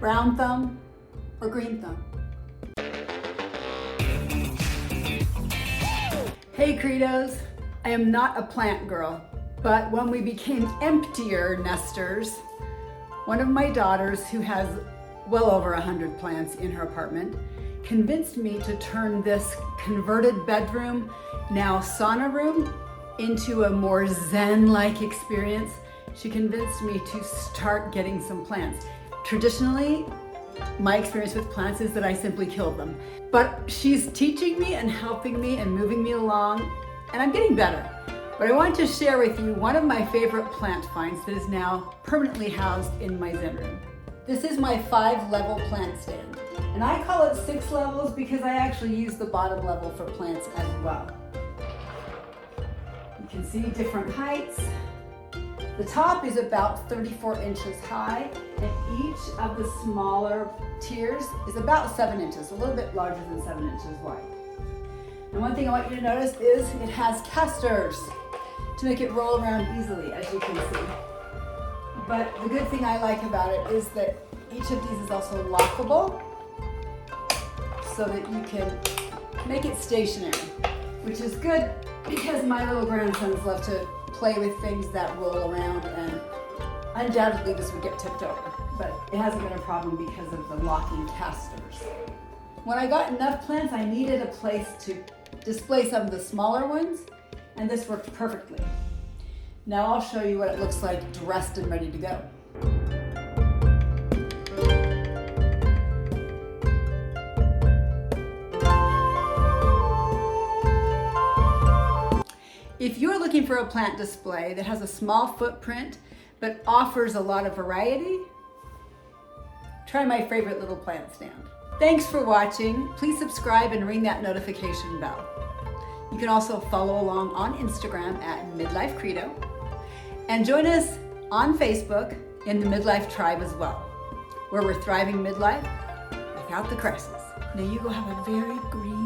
brown thumb, or green thumb. Hey Credos, I am not a plant girl, but when we became emptier nesters, one of my daughters, who has well over 100 plants in her apartment, convinced me to turn this converted bedroom, now sauna room, into a more zen-like experience. She convinced me to start getting some plants. Traditionally, my experience with plants is that I simply kill them. But she's teaching me and helping me and moving me along, and I'm getting better. But I want to share with you one of my favorite plant finds that is now permanently housed in my zen room. This is my 5-level plant stand. And I call it 6 levels because I actually use the bottom level for plants as well. You can see different heights. The top is about 34 inches high, and each of the smaller tiers is about 7 inches, a little bit larger than 7 inches wide. And one thing I want you to notice is it has casters to make it roll around easily, as you can see. But the good thing I like about it is that each of these is also lockable so that you can make it stationary, which is good because my little grandsons love to play with things that roll around, and undoubtedly this would get tipped over, but it hasn't been a problem because of the locking casters. When I got enough plants, I needed a place to display some of the smaller ones, and this worked perfectly. Now I'll show you what it looks like dressed and ready to go. If you're looking for a plant display that has a small footprint but offers a lot of variety, try my favorite little plant stand. Thanks for watching. Please subscribe and ring that notification bell. You can also follow along on Instagram at Midlife Credo, and join us on Facebook in the Midlife Tribe as well, where we're thriving midlife without the crisis. Now you go have a very green